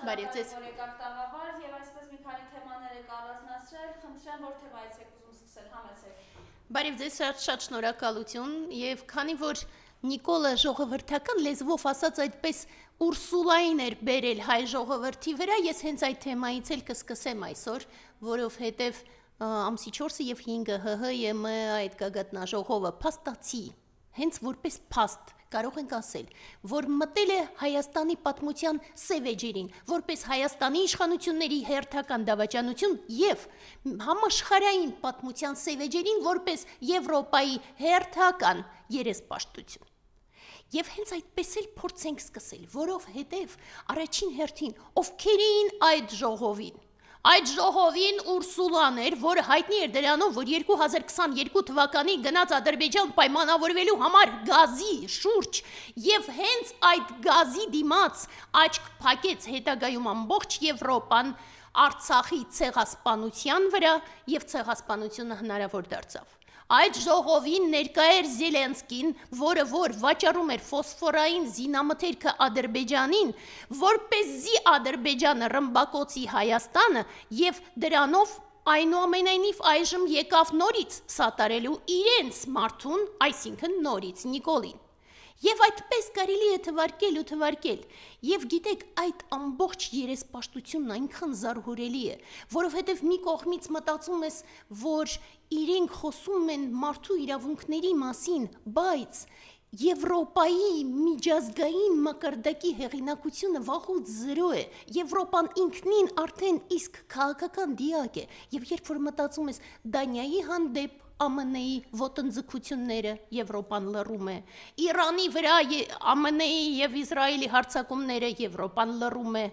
Բարև ձեզ։ Որ եկաք տաղավար եւ այսպես մի քանի թեմաներ եք առանձնացրել, խնդրեմ որ թեմայից եք ուզում սկսել, համեցեք։ Բարև ձեզ, շատ շնորհակալություն եւ քանի որ Նիկոլը ժողովրդական լեզվով ասած այդպես Ուրսուլային էր բերել հայ ժողովրդի վրա, ես հենց այդ թեմայից էլ կսկսեմ այսօր, որովհետեւ ամսի 4-ը եւ 5-ը ՀՀ այդ գագաթնաժողովը փաստացի հենց որպես փաստ կարող ենք ասել, որ մտել է Հայաստանի պատմության սև էջերին, որպես Հայաստանի իշխանությունների հերթական դավաճանություն եւ համաշխարհային պատմության սև էջերին, որպես Եվրոպայի հերթական երեսպաշտություն։ Եվ հենց այդպես էլ փորձենք սկսել, որովհետև առաջին հերթին ովքեր էին այդ ժողովին։ Այդ ժողովին Ուրսուլան էր, որը հայտնի էր դրանով, որ 2022 թվականի գնաց Ադրբեջան պայմանավորվելու համար գազի շուրջ եւ հենց այդ գազի դիմաց աչք փակեց հետագայում ամբողջ Եվրոպան Արցախի ցեղասպանության վրա եւ ցեղասպանությունը հնարավոր դարձավ։ Այդ ժողովին ներկա էր Զելենսկին, որը որ վաճառում էր ֆոսֆորային զինամթերքը Ադրբեջանին, որպեսզի Ադրբեջանը ռմբակոծի Հայաստանը եւ դրանով այնուամենայնիվ այժմ եկավ նորից սատարելու իրենց մարդուն, այսինքն նորից Նիկոլին։ Եվ այդպես կարելի է թվարկել, եւ գիտեք, այդ ամբողջ երեսպաշտությունն այնքան զարհուրելի է, որովհետեւ մի կողմից մտածում ես, որ իրենք խոսում են մարդու իրավունքների մասին, բայց Եվրոպայի միջազգային մակարդակի հեղինակությունը վաղուց 0 է, Եվրոպան ինքնին արդեն իսկ քաղաքական դիակ է, եւ երբ որ մտածում ես Դանիայի հանդեպ ԱՄՆ-ի ոտնձգությունները Եվրոպան լռում է, Իրանի վրա ԱՄՆ-ի եւ Իսրայելի հարձակումները Եվրոպան լռում է,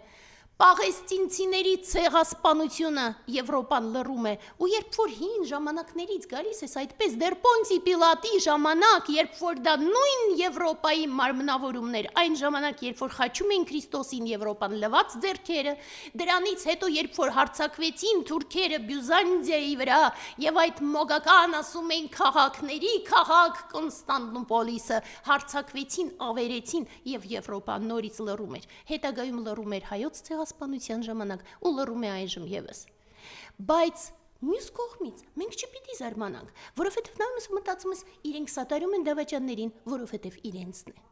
Պաղեստինցիների ցեղասպանությունը Եվրոպան լռում է, ու երբ որ հին ժամանակներից գալիս ես այդպես դեռ Պոնտի Պիլատի ժամանակ, երբ որ դա նույն Եվրոպայի մարմնավորումներ, այն ժամանակ երբ որ խաչում էին Քրիստոսին Եվրոպան լվաց ձեռքերը, դրանից հետո երբ որ հարձակվեցին թուրքերը Բյուզանդիայի վրա եւ այդ մոգական ասում են քաղաքների քաղաք Կոնստանտինոպոլիսը հարձակվեցին, ավերեցին եւ Եվրոպան նորից լռում էր, հետագայում լռում էր հայոց ցեղասպանության ժամանակ ու լռում է այժմ եւս։ Բայց մյուս կողմից մենք չպիտի զարմանանք, որովհետև նայում ես մտածում ես իրենք սատարում են դավաճաններին, որովհետև իրենցն է։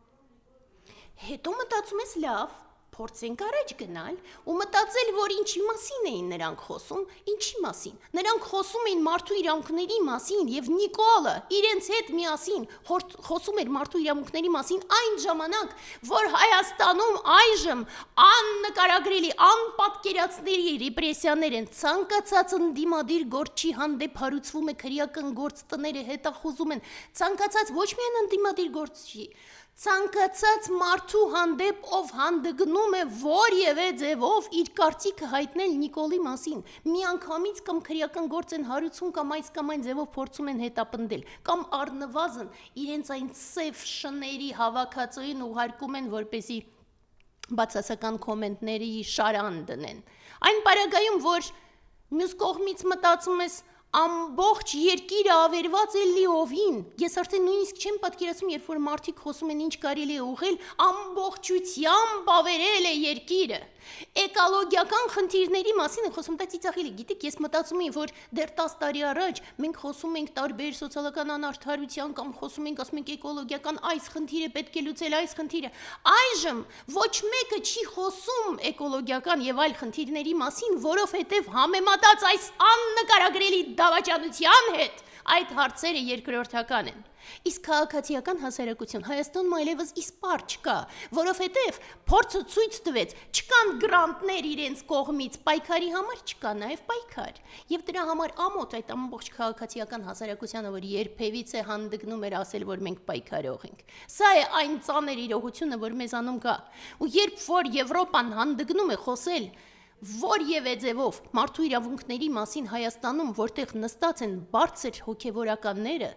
Հետո մտածում ես լավ, փորձենք առաջ գնալ ու մտածել, որ ինչի մասին էին նրանք խոսում, ինչի մասին։ Նրանք խոսում էին մարդու իրավունքների մասին եւ Նիկոլը իրենց հետ միասին խոսում էր մարդու իրավունքների մասին այն ժամանակ, որ Հայաստանում այժմ աննկարագրելի, անպատկերացնելի ռեպրեսիաներ են, ցանկացած ընդդիմադիր գործչի հանդեպ հարուցվում է քրեական գործ, տները հետախուզում են, ցանկացած ոչ միայն ընդդիմադիր գործչի, ցանկացած մարդու հանդեպ ով հանդգնում է որևէ ձևով իր կարծիքը հայտնել Նիկոլի մասին, միանգամից կամ քրեական գործ են հարուցում կամ այն ձևով փորձում են հետապնդել, կամ առնվազն իրենց այն սև շների հավաքածուին ուղարկում են, որպեսզի բացասական կոմենտների շարան դնեն։ Այն պարագայում, որ մյուս կողմից մտածում ես ամբողջ երկիրը ավերված է լիովին, ես արդեն նույնիսկ չեմ պատկերացնում, երբ որ մարդիկ խոսում են ինչ կարելի է ուղղել, ամբողջությամբ ավերել է երկիրը։ Էկոլոգիական խնդիրների մասին են խոսում, դա ծիծաղելի, գիտեք, ես մտածում եմ, որ դեռ 10 տարի առաջ մենք խոսում ենք տարբեր սոցիալական անարդարության կամ խոսում ենք, ասում ենք էկոլոգիական այս խնդիրը պետք է լուծել, այս խնդիրը։ Այժմ ոչ մեկը չի խոսում էկոլոգիական եւ այլ խնդիրների մասին, որովհետեւ համեմատած այս աննկարագրելի դավաճանության հետ այդ հարցերը երկրորդական են։ Իսկ քաղաքացիական հասարակություն Հայաստանում այլևս իսպար չկա, որովհետև փորձը ցույց տվեց, չկան գրանտներ իրենց կողմից, պայքարի համար չկա նաև պայքար։ Եվ դրա համար ամոթ այդ ամբողջ քաղաքացիական հասարակությանը, որ երբևիցե հանդգնում էր ասել, որ մենք պայքարող ենք։ Սա է այն ծանր իրողությունը, որ մեզանում կա։ Ու երբ որ Եվրոպան հանդգնում է խոսել որևէ ձևով մարդու իրավունքների մասին Հայաստանում, որտեղ նստած են բարձր հոգևորականները,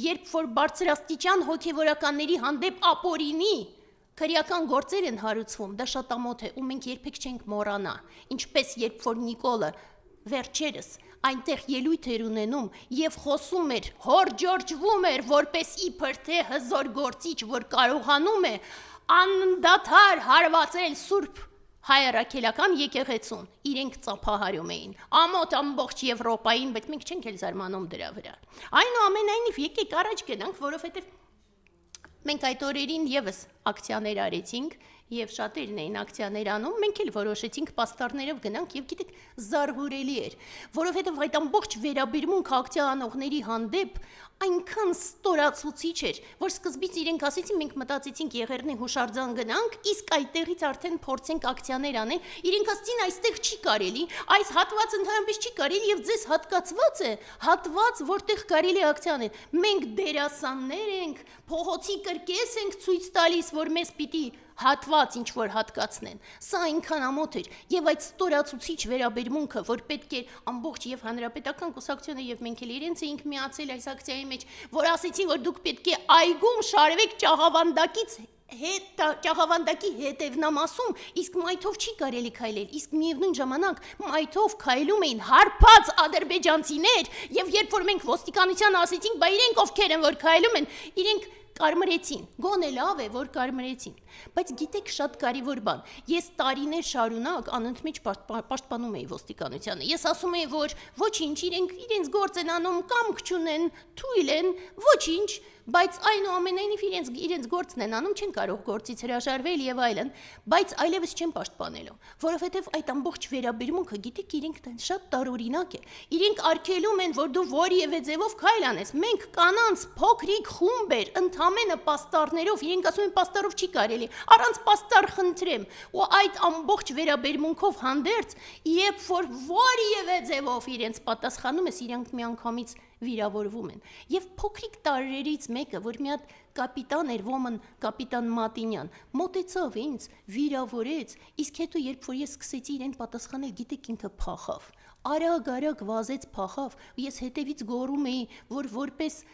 երբ որ բարձրաստիճան հոգևորականների հանդեպ ապօրինի քրեական գործեր են հարուցվում, դա շատ ամոթ է ու մենք երբեք չենք մոռանա, ինչպես երբ որ Նիկոլը վերջերս այնտեղ ելույթ էր ունենում եւ խոսում էր, հորջորջվում էր, որպես իբր թե հզոր գործիչ, որ կարողանում է անդադար հարվածել Սուրբ հայ-առաքելական եկեղեցուն, իրենք ծափահարում էին, ամոթ ամբողջ Եվրոպային, բայց մենք չենք էլ զարմանում դրա վրա։ Այնուամենայնիվ եկեք առաջ գնանք, որովհետև մենք այդ օրերին եւս ակցիաներ արեցինք եւ շատերն էին ակցիաներ անում, մենք էլ որոշեցինք պաստառներով գնանք եւ գիտեք զարհուրելի էր, որովհետեւ այդ ամբողջ վերաբերմունք ակցիա անողների հանդեպ այնքան ստորացուցիչ էր, որ սկզբից իրենք ասեցին, մենք մտածեցինք Եղեռնի հուշարձան գնանք, իսկ այդտեղից արդեն փորձենք ակցիաներ անել, իրենք ասեցին այստեղ չի կարելի, այս հատվածը ընդհանրապես չի կարելի եւ ձեզ հատկացված է, հատված, որտեղ կարելի է ակցիա անել։ Մենք դերասաններ ենք, փողոցի կրկես ենք ցույց տալիս, որ մեզ պիտի հատված ինչ որ հատկացնեն։ Սա այնքան ամոթ էր եւ այդ ստորացուցիչ վերաբերմունքը, որ պետք է ամբողջ եւ հանրապետական կուսակցությունը եւ մենք էլ իրենց էինք միացել այս ակցիայի մեջ, որ ասեցին, որ դուք պետք է այգում շարվեք Ճաղավանդակի հետևնամասում, իսկ մայթով չի կարելի քայլել, իսկ միևնույն ժամանակ մայթով քայլում էին հարբած ադրբեջանցիներ, եւ երբ որ մենք ոստիկանության ասեցինք, բա իրենք ովքեր են որ քայլում են, իրենք կարմրեցին, գոնե լավ է, որ կարմրեցին, բայց գիտեք շատ կարևոր բան, ես տարիներ շարունակ անընդմեջ պաշտպանում էի ոստիկանությանը, ես ասում էի, որ ոչինչ, իրենց գործ են անում, կամք չունեն, թույլ են, ոչինչ, բայց այնուամենայնիվ իրենց գործն են անում, չեն կարող գործից հրաժարվել եւ այլն, բայց այլևս չեն պաշտպանելու, որովհետեւ այդ ամբողջ վերաբերմունքը, գիտեք, իրենք շատ տարօրինակ է, իրենք արգելում են, որ դու որևէ ձևով քայլ անես, մենք կանանց փոքրիկ խումբեր, ընդամենը պաստառներով, իրենք ասում են պաստառով չի կարելի, առանց պաստառ խնդրեմ, ու այդ ամբողջ վերաբերմունքով հանդերձ, երբ որ որևէ ձևով իրենց պատասխանում ես, իրենք միանգամից վիրավորվում են։ Եվ փոքրիկ տարերից մեկը, որ մի հատ կապիտան էր, ոմն կապիտան Մատինյան, մոտեցավ ինձ, վիրավորեց, իսկ հետո երբ որ ես սկսեցի իրեն պատասխանել, գիտեք ինքը փախավ։ Արագ վազեց փախավ, ես հետևից գոռում էի, որ որպես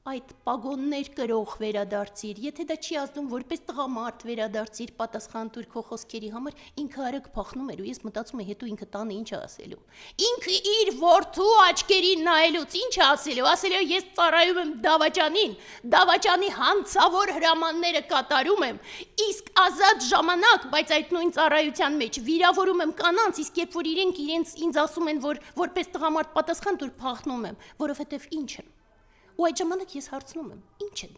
այդ պագոններ կրող վերադարձիր, եթե դա չի ազդում որպես տղամարդ վերադարձիր, պատասխան տուր քո խոսքերի համար, ինքը արագ փախնում էր ու ես մտածում եմ հետո ինքը տանը ինչ է ասելու։ Ինքը իր որդու աչքերին նայելուց ինչ է ասելու, ասելու ես ծառայում եմ Դավաճանին, Դավաճանի հանցավոր հրամանները կատարում եմ, իսկ ազատ ժամանակ, բայց այդ նույն ծառայության մեջ վիրավորում եմ կանանց, իսկ երբ որ իրենք ինձ ասում են, որ որպես տղամարդ պատասխան տուր փախնում եմ, որովհետև ինչ եմ։ Ու այդ ժամանակ ես հարցնում եմ,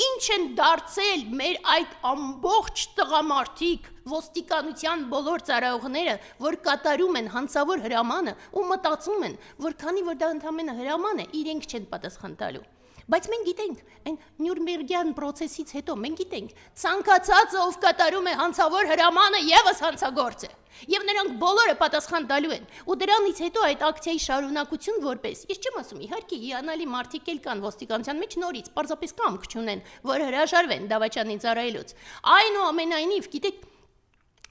ինչ են դարձել մեր այդ ամբողջ տղամարդիկ ոստիկանության բոլոր ծառայողները, որ կատարում են հանցավոր հրամանը ու մտածում են, որ քանի որ դա ընդամենը հրաման է, իրենք չեն պատասխան տալու։ Բայց մենք գիտենք, այն Նյուրնբերգյան process-ից հետո մենք գիտենք, ցանկացածը ով կատարում է հանցավոր հրամանը եւս հանցագործ է։ Եվ նրանք բոլորը պատասխան տալու են։ Ու դրանից հետո այդ ակցիայի շարունակություն որպես, ես չեմ ասում, իհարկե հիանալի մարդիկ էլ կան ոստիկանության մեջ նորից, պարզապես կամք չունեն, որ հրաժարվեն Դավաճանին ծառայելուց։ Այնուամենայնիվ, գիտեք,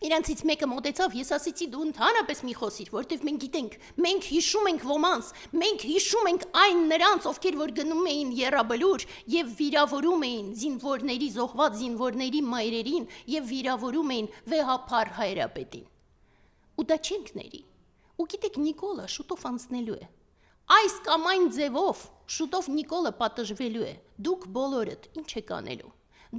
իրանցից մեկը մոտեցավ, ես ասեցի դու ընդհանրապես մի խոսիր, որտեվ մենք գիտենք, մենք հիշում ենք ոմանց, մենք հիշում ենք այն նրանց, ովքեր որ գնում էին եռաբլուր եւ վիրավորում էին զինվորների, զոհված զինվորների մայրերին եւ վիրավորում էին վեհափառ հայրապետին։ Ու դա չենք ների։ Ու գիտեք Նիկոլը շուտով անցնելու է։ Այս կամ այն ձևով շուտով Նիկոլը պատժվելու է։ Դուք բոլորդ ինչ եք անելու։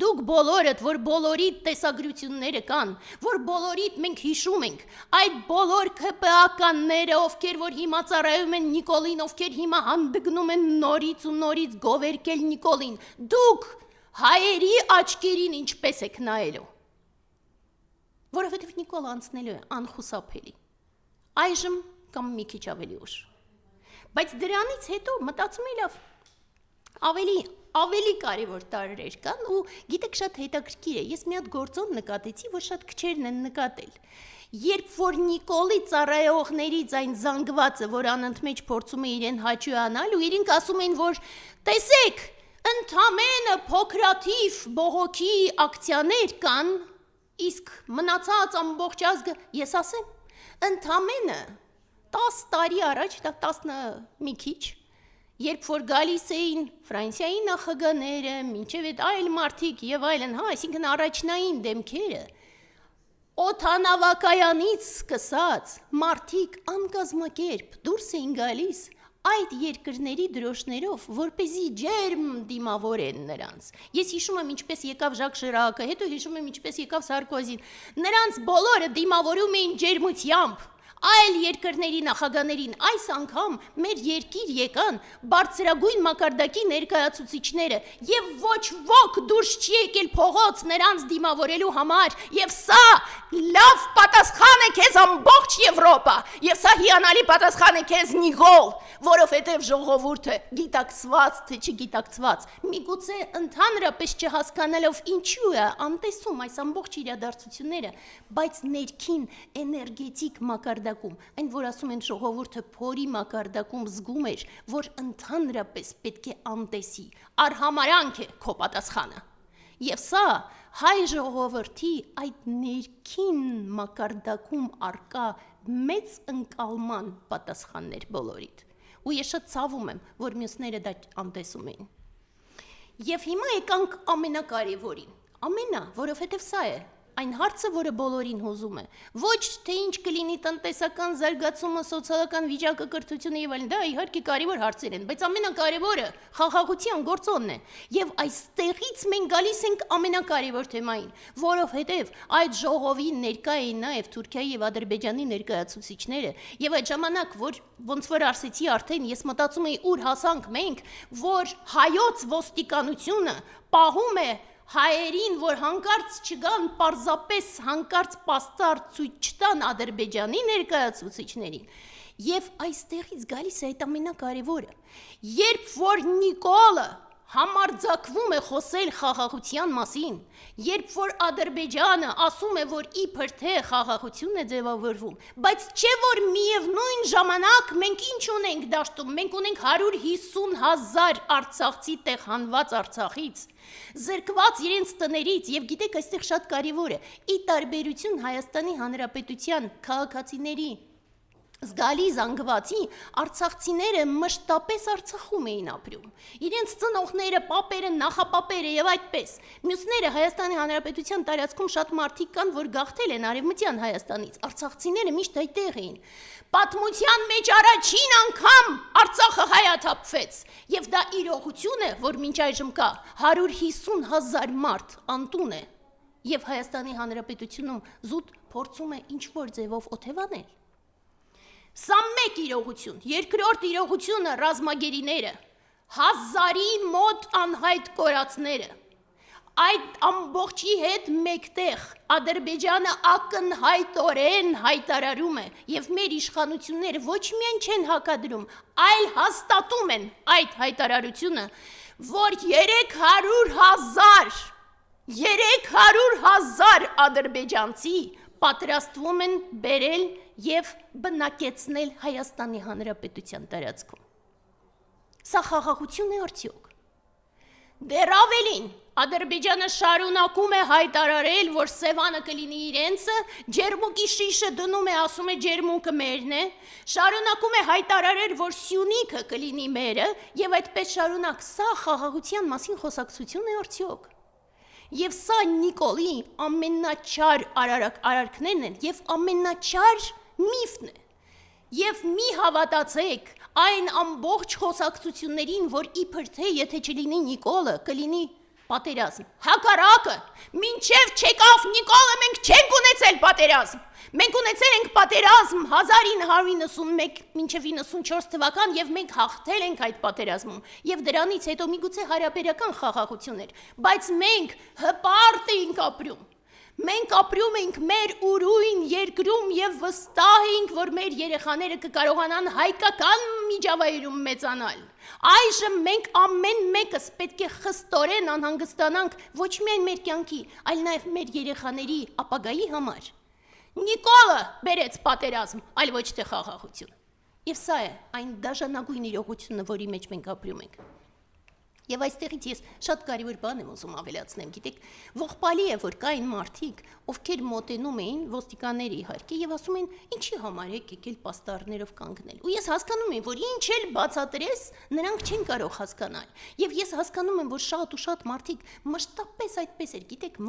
Դուք բոլորդ, որ բոլորիդ տեսագրությունները կան, որ բոլորիդ մենք հիշում ենք, այդ բոլոր ԿՊԱ-կանները, ովքեր որ հիմա ծառայում են Նիկոլին, ովքեր հիմա հանդգնում են նորից ու նորից գովերքել Նիկոլին, դուք հայերի աչքերին ինչպես եք նայելու։ Որովհետև Նիկոլը անցնելու է անխուսափելի։ Այժմ կամ մի քիչ ավելի ուշ։ Բայց դրանից հետո մտածում եմ լավ, ավելի կարևոր տարրեր կան ու գիտեք շատ հետաքրքիր է, ես մի հատ գործոն նկատեցի, որ շատ քչերն են նկատել։ Երբ որ Նիկոլի ծառայողներից այն զանգվածը, որ անընդմեջ փորձում է իրեն հաճույանալ ու իրենք ասում են, որ տեսեք, ընդամենը փոքրաթիվ բողոքի ակցիաներ կան, իսկ մնացած ամբողջ ազգը, ես ասեմ, ընդամենը 10 տարի առաջ, 10 մի քիչ, երբ որ գալիս էին Ֆրանսիայի նախագահները, մինչև այդ այլ մարդիկ եւ այլն, այսինքն առաջնային դեմքերը, օդանավակայանից սկսած մարդիկ անկազմակերպ դուրս էին գալիս, այդ երկրների դրոշներով, որպեսզի ջերմ դիմավորեն նրանց։ Ես հիշում եմ ինչպես եկավ Ժակ Շիրակը, հետո հիշում եմ ինչպես եկավ Սարկոզին։ Նրանց բոլորը դիմավորում էին ջերմությամբ։ Այլ երկրների նախագաներին այս անգամ մեր երկիր եկան բարձրագույն մակարդակի ներկայացուցիչները եւ ոչ ոք դուրս չի եկել փողոց նրանց դիմավորելու համար եւ սա լավ պատասխան է քեզ ամբողջ Եվրոպա եւ սա հիանալի պատասխան է քեզ Նիկոլ, որովհետեւ ժողովուրդը գիտակցված թե չգիտակցված միգուցե ընդհանրապես չհասկանալով ինչու է անտեսում այս ամբողջ իրադարձությունները, բայց ներքին էներգետիկ մակարդակում, այն որ ասում են ժողովուրդը փորի մակարդակում զգում էր, որ ընդհանրապես պետք է անտեսի, արհամարանք է քո պատասխանը։ Եվ սա հայ ժողովրդի այդ ներքին մակարդակում արկա մեծ ընկալման պատասխաններ բոլորիդ։ Ու ես շատ ցավում եմ, որ մյուսները դա անտեսում էին։ Եվ հիմա եկանք ամենակարևորին, որովհետև սա է, այն հարցը, որը բոլորին հուզում է, ոչ թե ինչ կլինի տնտեսական զարգացումը, սոցիալական վիճակը, կրթությունը եւ այլն, դա իհարկե կարևոր հարցեր են, բայց ամենակարևորը խաղաղության գործոնն է, եւ այստեղից մենք գալիս ենք ամենակարևոր թեմային, որովհետեւ այդ ժողովին ներկա էին նաեւ Թուրքիայի եւ Ադրբեջանի ներկայացուցիչները, եւ այդ ժամանակ, որ ոնց որ ասեցի արդեն, ես մտածում էի ուր հասանք մենք, որ հայոց ոստիկանությունը պահում է հայերին, որ հանկարծ չգան պարզապես հանկարծ պաստար ցույց չտան Ադրբեջանի ներկայացուցիչներին։ Եվ այստեղից գալիս է այդ ամենակարևորը, երբ որ Նիկոլը համարձակվում է խոսել խաղաղության մասին, երբ որ Ադրբեջանը ասում է, որ իբր թե խաղաղություն է ձևավորվում, բայց չէ որ միևնույն ժամանակ մենք ինչ ունենք դաշտում, մենք ունենք 150,000 արցախցի տեղ հանված Արցախից, զրկված իրենց տներից, եւ գիտեք, այստեղ շատ կարևոր է, ի տարբերություն Հայաստանի Հանրապետության քաղաքացիների զգալի զանգվածի, արցախցիները մշտապես Արցախում էին ապրում, իրենց ծնողները, պապերը, նախապապերը եւ այդպես, մյուսները Հայաստանի Հանրապետության տարածքում շատ մարդիկ կան, որ գաղթել են Արևմտյան Հայաստանից, արցախցիները միշտ այդտեղ էին, պատմության մեջ առաջին անգամ Արցախը հայաթափվեց, եւ դա իրողություն է, որ մինչ այժմ կա 150,000 մարդ անտուն է, եւ Հայաստանի Հանրապետությունում զուտ փորձում է ինչ-որ ձևով օթևանել։ Սա մեկ իրողություն, երկրորդ իրողությունը ռազմագերիները, 1000-ի մոտ անհայտ կորածները, այդ ամբողջի հետ մեկտեղ Ադրբեջանը ակնհայտորեն հայտարարում է եւ մեր իշխանությունները ոչ միայն չեն հակադրում, այլ հաստատում են այդ հայտարարությունը, որ 300,000 ադրբեջանցի պատրաստվում են բերել եւ բնակեցնել Հայաստանի Հանրապետության տարածքում։ Սա խաղաղություն է արդյոք։ Դեռ ավելին, Ադրբեջանը շարունակում է հայտարարել, որ Սևանը կլինի իրենցը, ջերմուկի շիշը դնում է, ասում է ջերմուկը մերն է, շարունակում է հայտարարել, որ Սյունիքը կլինի մերը, եւ այդպես շարունակ, սա խաղաղության մասին խոսակցություն է արդյոք։ Եվ սա Նիկոլի ամենաչար արարքներն են եւ ամենաչար միֆն է։ Եվ մի հավատացեք այն ամբողջ խոսակցություններին, որ իբր թե եթե չլինի Նիկոլը, կլինի պատերազմ։ Հակառակը, մինչև չեկավ Նիկոլը, մենք չենք ունեցել պատերազմ։ Մենք ունեցել ենք պատերազմ 1991 մինչև 94 թվական եւ մենք հաղթել ենք այդ պատերազմում եւ դրանից հետո միգուցե հարաբերական խաղաղություն էր, բայց մենք հպարտ էինք ապրում։ Մենք ապրում ենք մեր ուրույն երկրում եւ վստահ ենք, որ մեր երեխաները կկարողանան հայկական միջավայրում մեծանալ։ Այժմ մենք ամեն մեկս պետք է խստորեն անհանգստանանք ոչ միայն մեր կյանքի, այլ նաեւ մեր երեխաների ապագայի համար։ Նիկոլը բերեց պատերազմ, այլ ոչ թե խաղաղություն։ Եվ սա է այն դաժանագույն իրողությունը, որի մեջ մենք ապրում ենք։ Եվ այստեղից ես շատ կարևոր բան եմ ուզում ավելացնեմ, գիտեք, ողբալի է, որ կային մարդիկ, ովքեր մոտենում էին ոստիկանների իհարկե եւ ասում էին, ինչի համար եք եկել պաստառներով կանգնել։ Ու ես հասկանում եմ, որ ինչ էլ բացատրես, նրանք չեն կարող հասկանալ։ Եվ ես հասկանում եմ, որ շատ ու շատ մարդիկ մշտապես այդպես էր, գիտեք,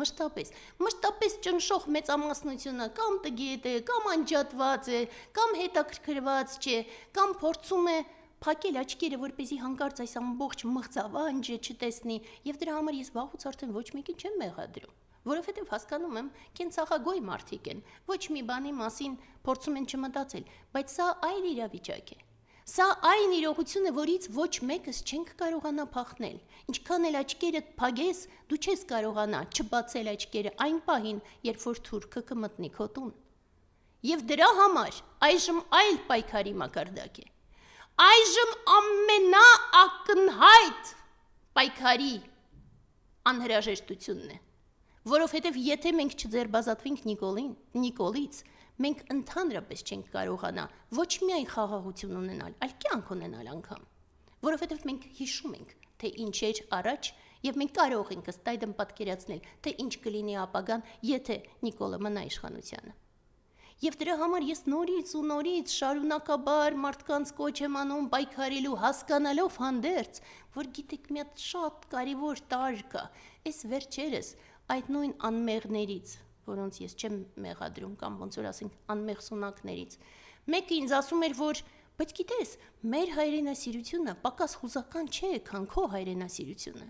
մշտապես ճնշող մեծամասնությունը կամ տգետ է, կամ անջատված է, կամ հետաքրքրված չէ, կամ փորձում է փակել աչքերը, որպեսզի հանկարծ այս ամբողջ մղձավանջը չտեսնի, եւ դրա համար ես վաղուց արդեն ոչ մեկին չեմ մեղադրում, որովհետեւ հասկանում եմ, կենցաղագոյ մարդիկ են, ոչ մի բանի մասին փորձում են չմտածել, բայց սա այլ իրավիճակ է։ Սա այն իրողություն է, որից ոչ մեկս չենք կարողանա փախնել։ Ինչքան էլ աչքերդ փագես, դու չես կարողանա չբացել աչքերը այն պահին, երբ որ թուրքը կմտնի քո տուն։ Եվ դրա համար այժմ այլ պայքարի մակարդակ է։ Այժմ ամենաակնհայտ պայքարի անհրաժեշտությունն է, որովհետև եթե մենք չձերբազատվենք Նիկոլից, մենք ընդհանրապես չենք կարողանա ոչ միայն խաղաղություն ունենալ, այլ կյանք ունենալ անգամ, որովհետև մենք հիշում ենք, թե ինչ էր առաջ, եւ մենք կարող ենք ըստ այդմ պատկերացնել, թե ինչ կլինի ապագան, եթե Նիկոլը մնա իշխանությանը։ Եվ դրա համար ես նորից շարունակաբար մարդկանց կոչ եմ անում պայքարելու, հասկանալով հանդերձ, որ գիտեք մի հատ շատ կարևոր տարր կա, այս վերջերս այդ նույն անմեղներից, որոնց ես չեմ մեղադրում կամ ոնց որ ասենք անմեղ սունակներից, մեկը ինձ ասում էր, որ բայց գիտես, մեր հայրենասիրությունը պակաս խուզական չէ, քան քո հայրենասիրությունը,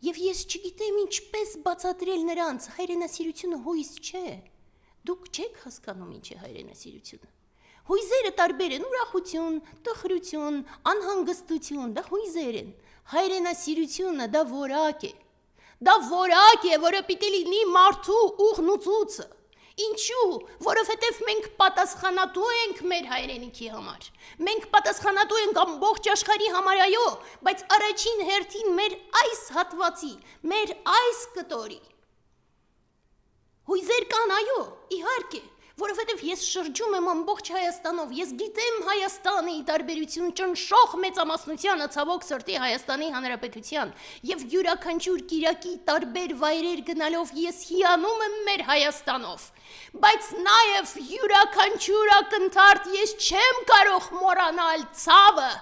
եւ ես չգիտեմ ինչպես բացատրել նրանց, հայրենասիրությունը հույս չէ։ Դուք չեք հասկանում ինչ է հայրենասիրությունը։ Հույզերը տարբեր են՝ ուրախություն, տխրություն, անհանգստություն, դա հույզեր են։ Հայրենասիրությունը դա որակ է։ Դա որակ է, որը պիտի լինի մարդու ուղնուցուցը։ Ինչու՞, որովհետև մենք պատասխանատու ենք մեր հայրենիքի համար։ Մենք պատասխանատու ենք ամբողջ աշխարհի համար, այո, բայց առաջին հերթին մեր այս հատվածի, մեր այս կտորի։ Հույզեր կան, այո, իհարկե, որովհետև ես շրջում եմ ամբողջ Հայաստանով, ես գիտեմ Հայաստանի տարբերություն ճնշող մեծամասնությանը, ցավոք սրտի Հայաստանի Հանրապետության, եւ յուրաքանչյուր կիրակի տարբեր վայրեր գնալով ես հիանում եմ մեր Հայաստանով, բայց նաեւ յուրաքանչյուր ակնթարթ ես չեմ կարող մոռանալ ցավը,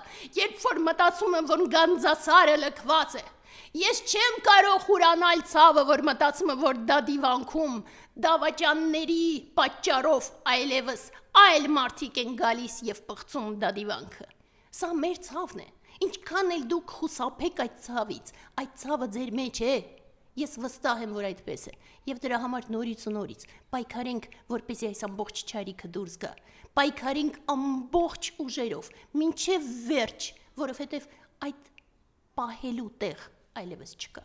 երբ որ մտածում եմ, որ Գանձասարը լքված է։ Ես չեմ կարող ուրանալ ցավը, որ մտածում եմ, որ դա դիվանքում դավաճանների պատճառով այլևս այլ մարդիկ են գալիս եւ պղծում դա դիվանքը։ Սա մեր ցավն է։ Ինչքան էլ դուք խուսափեք այդ ցավից, այդ ցավը ձեր մեջ է։ Ես վստահ եմ, որ այդպես է։ Եվ դրա համար նորից պայքարենք, որպեսզի այս ամբողջ չարիքը դուրս գա։ Պայքարենք ամբողջ ուժերով, մինչև վերջ, որովհետև այդ պահելու տեղ այլևս չկա։